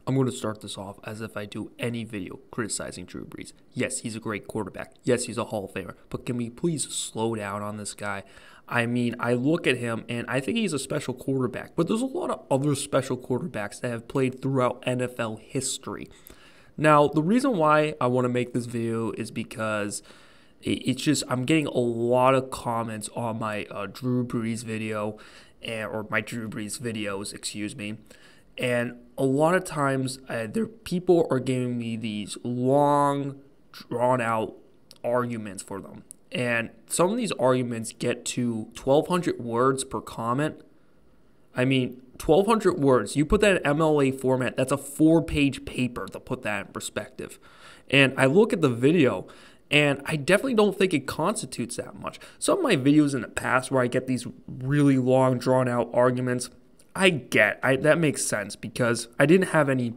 I'm going to start this off as if I do any video criticizing Drew Brees. Yes, he's a great quarterback. Yes, he's a Hall of Famer. But can we please slow down on this guy? I mean, I look at him and I think he's a special quarterback. But there's a lot of other special quarterbacks that have played throughout NFL history. Now, the reason why I want to make this video is because it's just I'm getting a lot of comments on my Drew Brees video, or my Drew Brees videos, excuse me. And a lot of times, people are giving me these long, drawn-out arguments for them. And some of these arguments get to 1,200 words per comment. I mean, 1,200 words. You put that in MLA format, that's a 4-page paper to put that in perspective. And I look at the video, and I definitely don't think it constitutes that much. Some of my videos in the past where I get these really long, drawn-out arguments, that makes sense because I didn't have any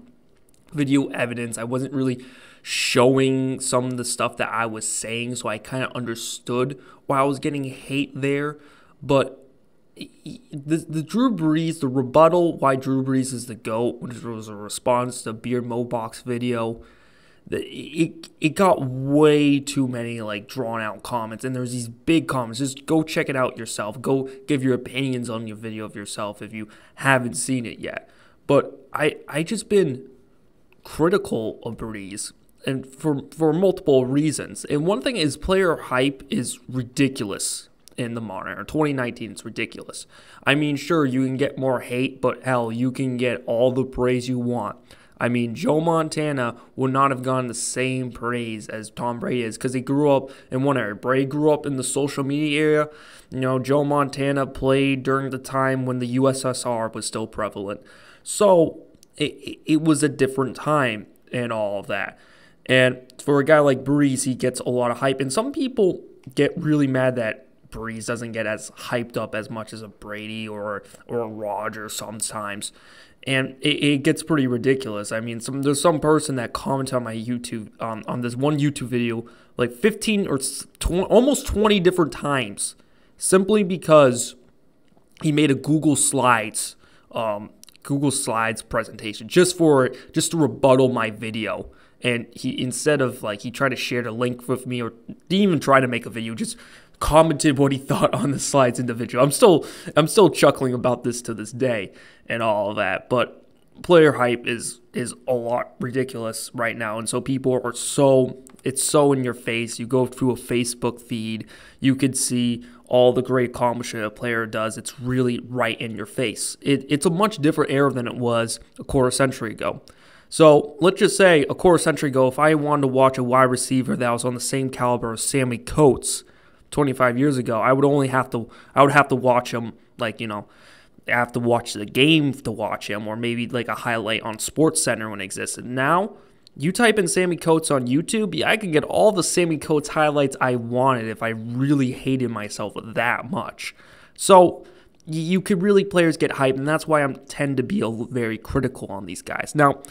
video evidence. I wasn't really showing some of the stuff that I was saying, so I kind of understood why I was getting hate there. But the Drew Brees, the rebuttal why Drew Brees is the GOAT, which was a response to Beard Mobox video, it got way too many like drawn out comments, and there's these big comments. Just go check it out yourself. Go give your opinions on your video of yourself if you haven't seen it yet. But I just been critical of Brees, and for multiple reasons. And one thing is player hype is ridiculous in the modern era. 2019, it's ridiculous. I mean, sure, you can get more hate, but hell, you can get all the praise you want. I mean, Joe Montana would not have gotten the same praise as Tom Brady is because he grew up in one area. Brady grew up in the social media area. You know, Joe Montana played during the time when the USSR was still prevalent. So it was a different time and all of that. And for a guy like Brees, he gets a lot of hype. And some people get really mad that Brees doesn't get as hyped up as much as a Brady or a Rodgers sometimes. And it gets pretty ridiculous. I mean, there's some person that commented on my YouTube, on this one YouTube video, like 15 or almost 20 different times, simply because he made a Google Slides presentation just to rebuttal my video. And he tried to share the link with me, or didn't even try to make a video, just commented what he thought on the slides individually. I'm still chuckling about this to this day and all of that. But player hype is a lot ridiculous right now, and so people are it's so in your face. You go through a Facebook feed, you could see all the great accomplishment a player does. It's really right in your face. It's a much different era than it was a quarter century ago. So let's just say a quarter century ago, if I wanted to watch a wide receiver that was on the same caliber as Sammy Coates 25 years ago, I would have to watch him, like, you know, I have to watch the game to watch him, or maybe like a highlight on Sports Center when it existed. Now, you type in Sammy Coates on YouTube, yeah, I could get all the Sammy Coates highlights I wanted if I really hated myself that much. So players get hyped, and that's why I tend to be very critical on these guys. Now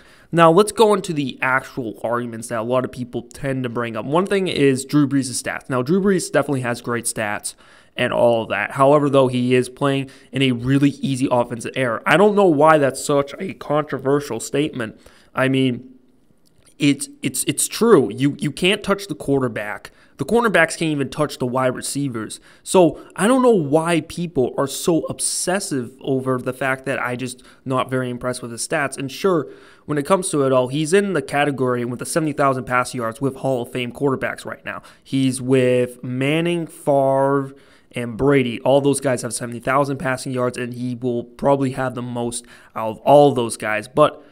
let's go into the actual arguments that a lot of people tend to bring up. One thing is Drew Brees' stats. Now, Drew Brees definitely has great stats and all of that. However, though, he is playing in a really easy offensive era. I don't know why that's such a controversial statement. I mean, it's true. You can't touch the quarterback. The cornerbacks can't even touch the wide receivers. So I don't know why people are so obsessive over the fact that I just not very impressed with his stats. And sure, when it comes to it all, he's in the category with the 70,000 passing yards with Hall of Fame quarterbacks right now. He's with Manning, Favre, and Brady. All those guys have 70,000 passing yards, and he will probably have the most out of all of those guys. But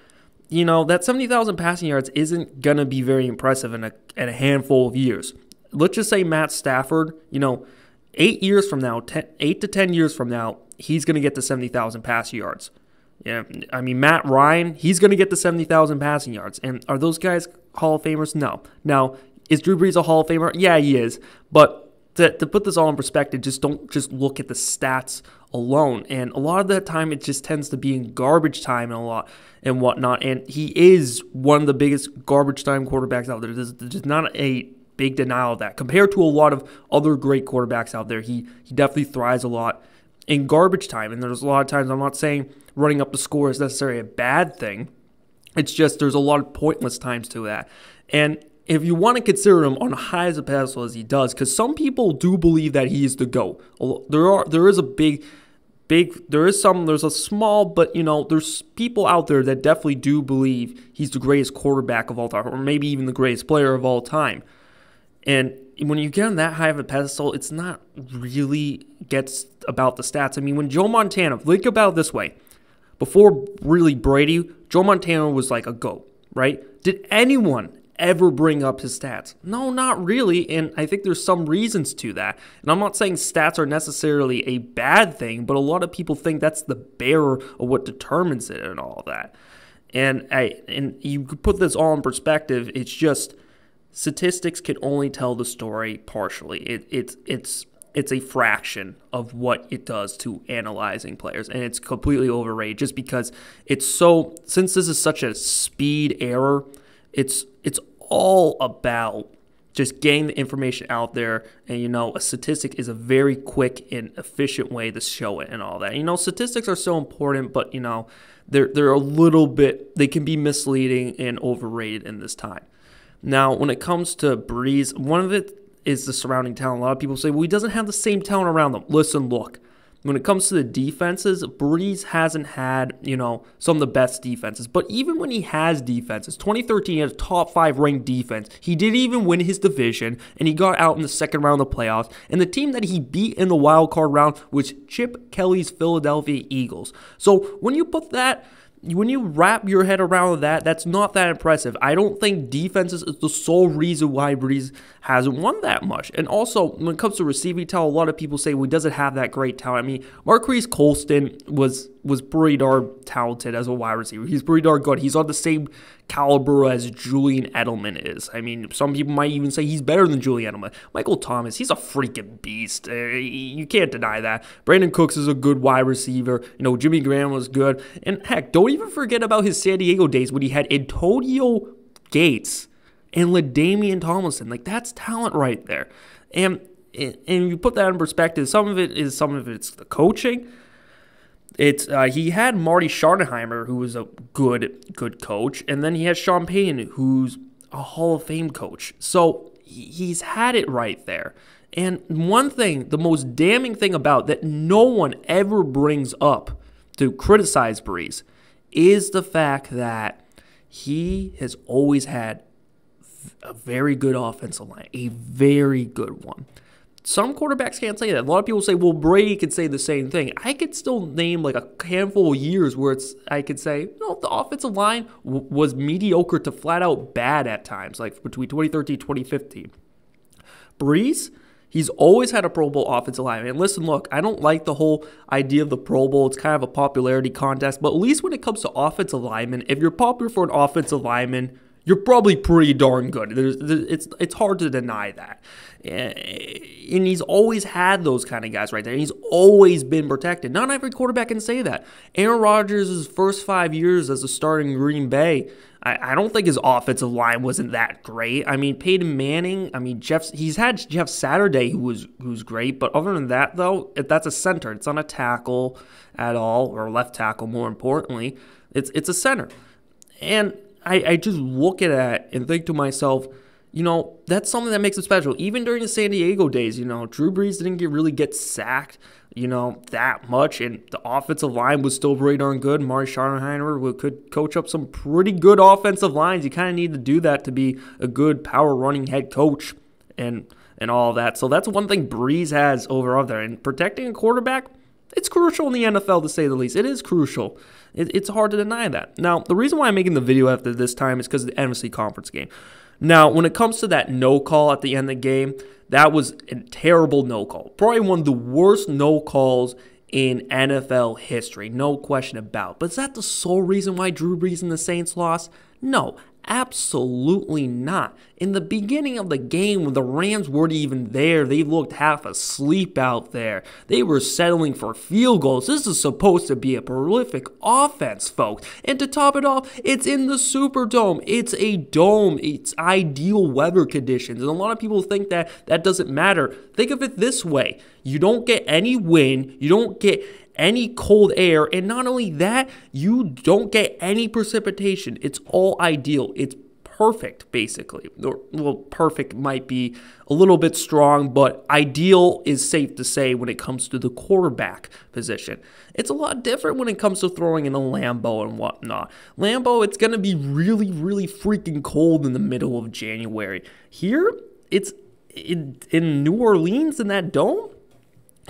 you know, that 70,000 passing yards isn't going to be very impressive in a handful of years. Let's just say Matt Stafford, you know, 8 years from now, 8 to 10 years from now, he's going to get to 70,000 passing yards. Yeah, I mean, Matt Ryan, he's going to get to 70,000 passing yards. And are those guys Hall of Famers? No. Now, is Drew Brees a Hall of Famer? Yeah, he is. But to put this all in perspective, don't just look at the stats alone. And a lot of that time, it just tends to be in garbage time and whatnot. And he is one of the biggest garbage time quarterbacks out there. There's not a big denial of that. Compared to a lot of other great quarterbacks out there, he definitely thrives a lot in garbage time. And there's a lot of times, I'm not saying running up the score is necessarily a bad thing, It's just there's a lot of pointless times to that. And if you want to consider him on high as a pedestal as he does, because some people do believe that he is the GOAT. There's a small, but there's people out there that definitely do believe he's the greatest quarterback of all time, or maybe even the greatest player of all time. And when you get on that high of a pedestal, it's not really gets about the stats. I mean, when Joe Montana, think about it this way. Before really Brady, Joe Montana was like a GOAT, right? Did anyone ever bring up his stats? No, not really, and I think there's some reasons to that. And I'm not saying stats are necessarily a bad thing, but a lot of people think that's the bearer of what determines it and all that. And you could put this all in perspective. It's just statistics can only tell the story partially. It's a fraction of what it does to analyzing players, and it's completely overrated just because since this is such a speed error, it's all about just getting the information out there, and a statistic is a very quick and efficient way to show it and all that. Statistics are so important, but they're a little bit, they can be misleading and overrated in this time. Now, when it comes to Brees, one of it is the surrounding talent. A lot of people say, well, he doesn't have the same talent around them. Listen, look. When it comes to the defenses, Brees hasn't had, some of the best defenses. But even when he has defenses, 2013 he had a top 5 ranked defense. He didn't even win his division, and he got out in the second round of the playoffs. And the team that he beat in the wild card round was Chip Kelly's Philadelphia Eagles. So when you wrap your head around that, that's not that impressive. I don't think defenses is the sole reason why Brees hasn't won that much. And also, when it comes to receiving talent, a lot of people say, well, he doesn't have that great talent. I mean, Marquise Colston was pretty darn talented as a wide receiver. He's pretty darn good. He's on the same caliber as Julian Edelman is. I mean, some people might even say he's better than Julian Edelman. Michael Thomas, he's a freaking beast. You can't deny that. Brandon Cooks is a good wide receiver. Jimmy Graham was good. And heck, don't even forget about his San Diego days when he had Antonio Gates and LaDainian Tomlinson. Like, that's talent right there. And you put that in perspective, some of it's the coaching. He had Marty Schottenheimer, who was a good coach, and then he had Sean Payton, who's a Hall of Fame coach. So he's had it right there. And one thing, the most damning thing about that no one ever brings up to criticize Brees is the fact that he has always had a very good offensive line, a very good one. Some quarterbacks can't say that. A lot of people say, well, Brady could say the same thing. I could still name like a handful of years where I could say, the offensive line was mediocre to flat out bad at times, like between 2013 and 2015. Brees, he's always had a Pro Bowl offensive line. And listen, look, I don't like the whole idea of the Pro Bowl. It's kind of a popularity contest. But at least when it comes to offensive linemen, if you're popular for an offensive lineman, you're probably pretty darn good. It's hard to deny that. And he's always had those kind of guys right there. He's always been protected. Not every quarterback can say that. Aaron Rodgers' first 5 years as a starting Green Bay, I don't think his offensive line wasn't that great. I mean, Peyton Manning, he's had Jeff Saturday who's great. But other than that, though, that's a center. It's not a tackle at all, or left tackle more importantly. It's a center. And I just look at that and think to myself, that's something that makes it special. Even during the San Diego days, Drew Brees didn't really get sacked, that much. And the offensive line was still pretty darn good. Marty Schottenheimer could coach up some pretty good offensive lines. You kind of need to do that to be a good power running head coach and all that. So that's one thing Brees has over other. And protecting a quarterback, it's crucial in the NFL, to say the least. It is crucial. It's hard to deny that. Now, the reason why I'm making the video after this time is because of the NFC Conference game. Now, when it comes to that no call at the end of the game, that was a terrible no call. Probably one of the worst no calls in NFL history. No question about it. But is that the sole reason why Drew Brees and the Saints lost? No. Absolutely not. In the beginning of the game, when the Rams weren't even there, they looked half asleep out there. They were settling for field goals. This is supposed to be a prolific offense, folks. And to top it off, it's in the Superdome. It's a dome. It's ideal weather conditions. And a lot of people think that doesn't matter. Think of it this way. You don't get any wind. You don't get any cold air. And not only that, you don't get any precipitation. It's all ideal. It's perfect, basically. Well, perfect might be a little bit strong, but ideal is safe to say when it comes to the quarterback position. It's a lot different when it comes to throwing in a Lambeau and whatnot. Lambeau, it's going to be really, really freaking cold in the middle of January. Here, it's in New Orleans in that dome.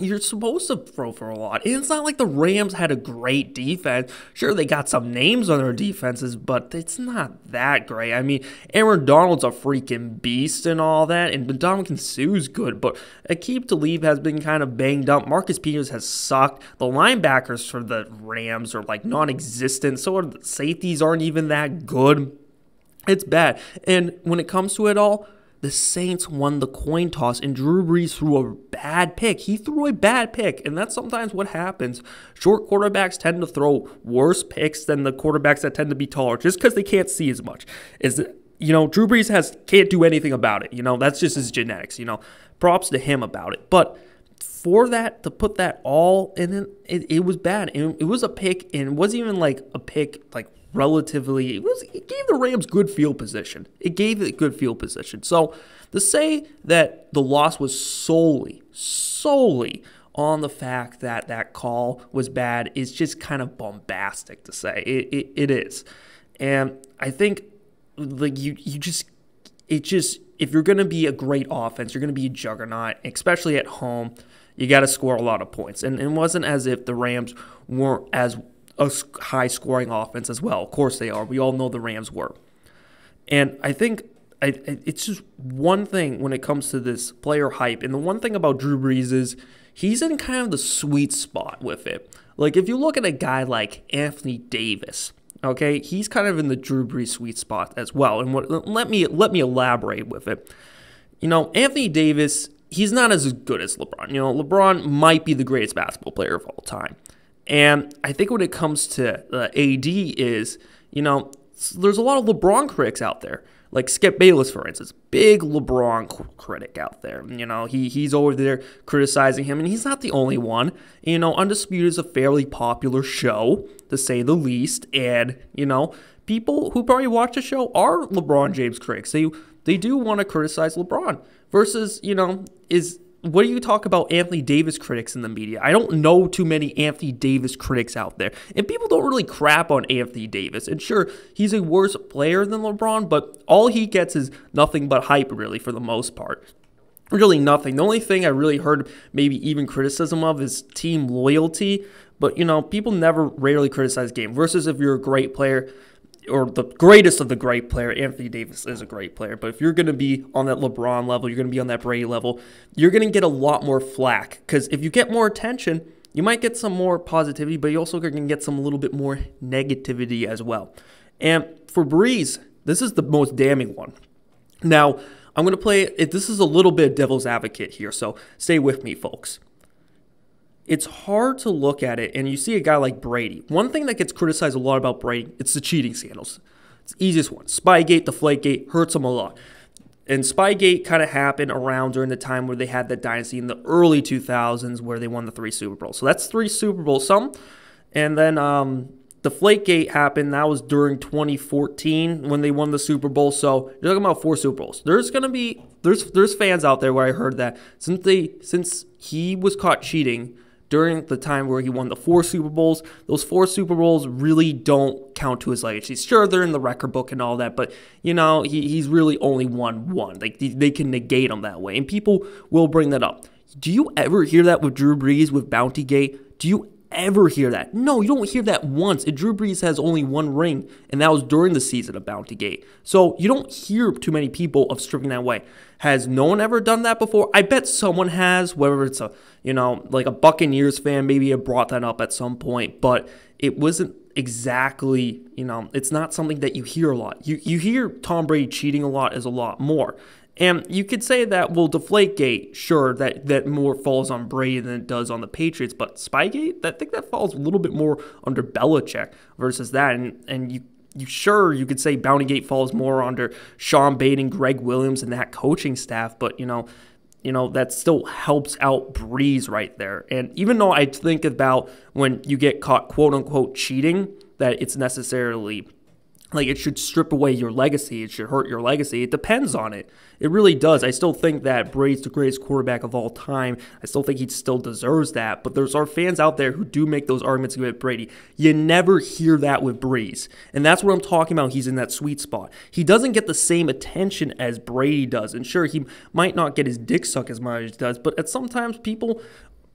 You're supposed to throw for a lot. And it's not like the Rams had a great defense. Sure, they got some names on their defenses, but it's not that great. I mean, Aaron Donald's a freaking beast and all that, and Ndamukong Suh's good, but Aqib Talib has been kind of banged up. Marcus Peters has sucked. The linebackers for the Rams are like non-existent, so the safeties aren't even that good. It's bad. And when it comes to it all, the Saints won the coin toss, and Drew Brees threw a bad pick. He threw a bad pick, and that's sometimes what happens. Short quarterbacks tend to throw worse picks than the quarterbacks that tend to be taller, just because they can't see as much. Drew Brees can't do anything about it. That's just his genetics. Props to him about it. But for that, to put that all in, it was bad. It was a pick, and it wasn't even like a pick like relatively, it gave the Rams good field position. It gave it good field position. So to say that the loss was solely on the fact that that call was bad is just kind of bombastic to say. It is. And I think like if you're going to be a great offense, you're going to be a juggernaut, especially at home, you got to score a lot of points. And it wasn't as if the Rams weren't as a high-scoring offense as well. Of course they are. We all know the Rams were. And I think it's just one thing when it comes to this player hype. And the one thing about Drew Brees is he's in kind of the sweet spot with it. Like, if you look at a guy like Anthony Davis, okay, he's kind of in the Drew Brees sweet spot as well. And let me elaborate with it. Anthony Davis, he's not as good as LeBron. LeBron might be the greatest basketball player of all time. And I think when it comes to AD is, there's a lot of LeBron critics out there. Like Skip Bayless, for instance, big LeBron critic out there. He's over there criticizing him, and he's not the only one. Undisputed is a fairly popular show, to say the least. And, people who probably watch the show are LeBron James critics. They do want to criticize LeBron versus, what do you talk about Anthony Davis critics in the media? I don't know too many Anthony Davis critics out there. And people don't really crap on Anthony Davis. And sure, he's a worse player than LeBron, but all he gets is nothing but hype, really, for the most part. Really nothing. The only thing I really heard maybe even criticism of is team loyalty. But, people rarely criticize game. Versus if you're a great player, or the greatest of the great player, Anthony Davis is a great player. But if you're going to be on that LeBron level, you're going to be on that Brady level, you're going to get a lot more flack. Because if you get more attention, you might get some more positivity, but you also can get some a little bit more negativity as well. And for Brees, this is the most damning one. Now, I'm going to play it. This is a little bit of devil's advocate here, so stay with me, folks. It's hard to look at it, and you see a guy like Brady. One thing that gets criticized a lot about Brady, it's the cheating scandals. It's the easiest one. Spygate, Deflategate, hurts him a lot. And Spygate kind of happened around during the time where they had that dynasty in the early 2000s where they won the 3 Super Bowls. So that's 3 Super Bowls. And then Deflategate happened. That was during 2014 when they won the Super Bowl. So you're talking about 4 Super Bowls. There's going to be there's fans out there where I heard that since he was caught cheating during the time where he won the 4 Super Bowls, those 4 Super Bowls really don't count to his legacy. Sure, they're in the record book and all that, but, he's really only won one. Like, they can negate him that way, and people will bring that up. Do you ever hear that with Drew Brees, with Bountygate? Do you ever hear that? No, you don't hear that once. And Drew Brees has only 1 ring, and that was during the season of Bountygate. So you don't hear too many people of stripping that way. Has no one ever done that before? I bet someone has, whether it's like a Buccaneers fan, maybe have brought that up at some point, but it wasn't exactly, it's not something that you hear a lot. You hear Tom Brady cheating a lot is a lot more. And you could say that, well, Deflategate, sure, that more falls on Brady than it does on the Patriots, but Spygate, I think that falls a little bit more under Belichick versus that. And you could say Bountygate falls more under Sean Payton, Greg Williams, and that coaching staff, but, that still helps out Brees right there. And even though I think about when you get caught, quote unquote, cheating, that it's necessarily like it should strip away your legacy. It should hurt your legacy. It depends on it. It really does. I still think that Brady's the greatest quarterback of all time. I still think he still deserves that. But there's our fans out there who do make those arguments with Brady. You never hear that with Brees. And that's what I'm talking about. He's in that sweet spot. He doesn't get the same attention as Brady does. And sure, he might not get his dick sucked as much as he does. But at sometimes people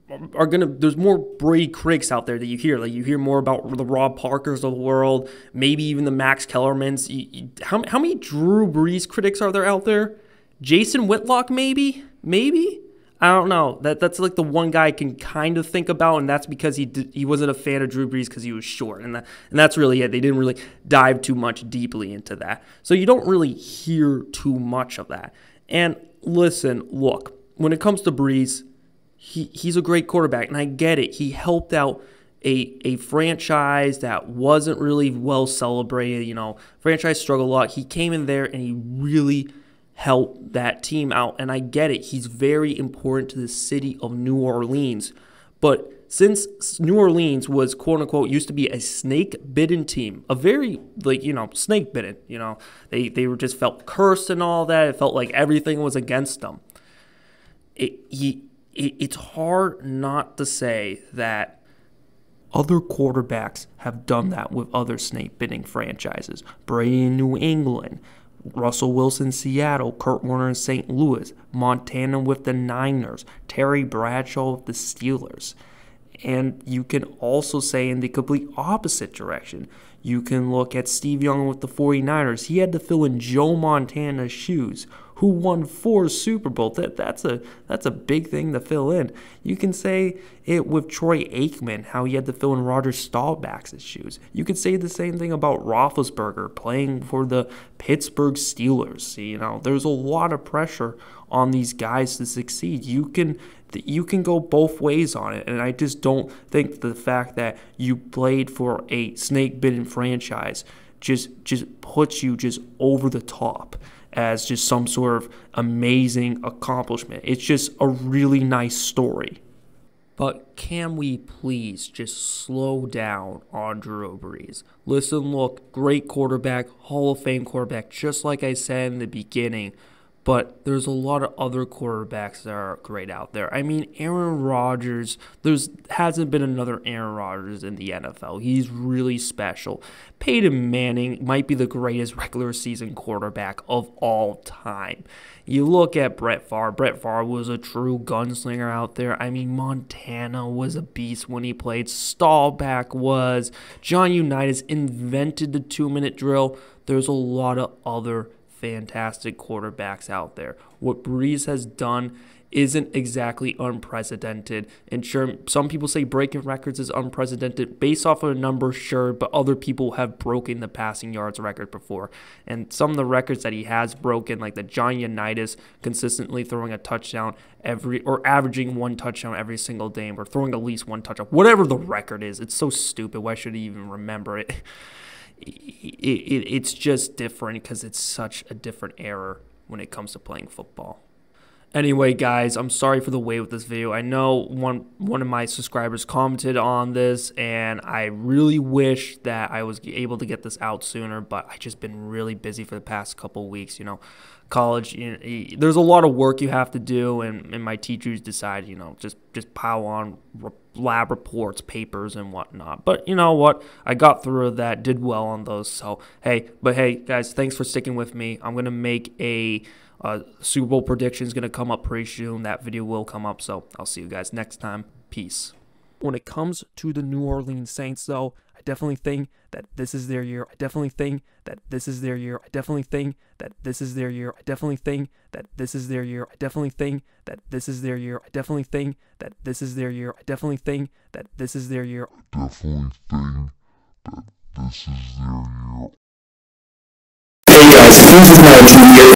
there's more Brady critics out there that you hear. Like you hear more about the Rob Parkers of the world, maybe even the Max Kellermans. How many Drew Brees critics are there out there? Jason Whitlock, maybe? I don't know. That's like the one guy I can kind of think about, and that's because he wasn't a fan of Drew Brees because he was short, and that's really it. They didn't really dive too much deeply into that, so you don't really hear too much of that. And listen, look, when it comes to Brees, he's a great quarterback, and I get it. He helped out a franchise that wasn't really well celebrated. Franchise struggled a lot. He came in there, and he really helped that team out, and I get it. He's very important to the city of New Orleans. But since New Orleans was, quote-unquote, used to be a snake-bitten team, a very, snake-bitten, they were just felt cursed and all that. It felt like everything was against them. It's hard not to say that other quarterbacks have done that with other snake-bitten franchises. Brady in New England, Russell Wilson in Seattle, Kurt Warner in St. Louis, Montana with the Niners, Terry Bradshaw with the Steelers. And you can also say in the complete opposite direction. You can look at Steve Young with the 49ers. He had to fill in Joe Montana's shoes, who won 4 Super Bowls. That's a big thing to fill in. You can say it with Troy Aikman, how he had to fill in Roger Staubach's shoes. You could say the same thing about Roethlisberger playing for the Pittsburgh Steelers. There's a lot of pressure on these guys to succeed. You can go both ways on it, and I just don't think the fact that you played for a snake-bitten franchise just puts you just over the top as just some sort of amazing accomplishment. It's just a really nice story. But can we please just slow down on Drew Brees? Listen, look, great quarterback, Hall of Fame quarterback, just like I said in the beginning. But there's a lot of other quarterbacks that are great out there. I mean, Aaron Rodgers, hasn't been another Aaron Rodgers in the NFL. He's really special. Peyton Manning might be the greatest regular season quarterback of all time. You look at Brett Favre. Brett Favre was a true gunslinger out there. I mean, Montana was a beast when he played. Staubach was. John Unitas invented the 2-minute drill. There's a lot of other fantastic quarterbacks out there. What Brees has done isn't exactly unprecedented. And sure, some people say breaking records is unprecedented based off of a number, sure, but other people have broken the passing yards record before. And some of the records that he has broken, like the John Unitas consistently throwing a touchdown or averaging 1 touchdown every single game, or throwing at least 1 touchdown, whatever the record is. It's so stupid. Why should he even remember it? It's just different because it's such a different era when it comes to playing football. Anyway, guys, I'm sorry for the wait with this video. I know one of my subscribers commented on this, and I really wish that I was able to get this out sooner, but I've just been really busy for the past couple weeks. College, there's a lot of work you have to do, and my teachers decide, just pile on lab reports, papers, and whatnot. But you know what? I got through that, did well on those. So, hey, guys, thanks for sticking with me. I'm going to make a Super Bowl prediction is going to come up pretty soon. That video will come up, so I'll see you guys next time. Peace. When it comes to the New Orleans Saints, though, I definitely think that this is their year. I definitely think that this is their year. I definitely think that this is their year. I definitely think that this is their year. I definitely think that this is their year. I definitely think that this is their year. I definitely think that this is their year. I definitely think that this is their year. Hey guys, this is my junior.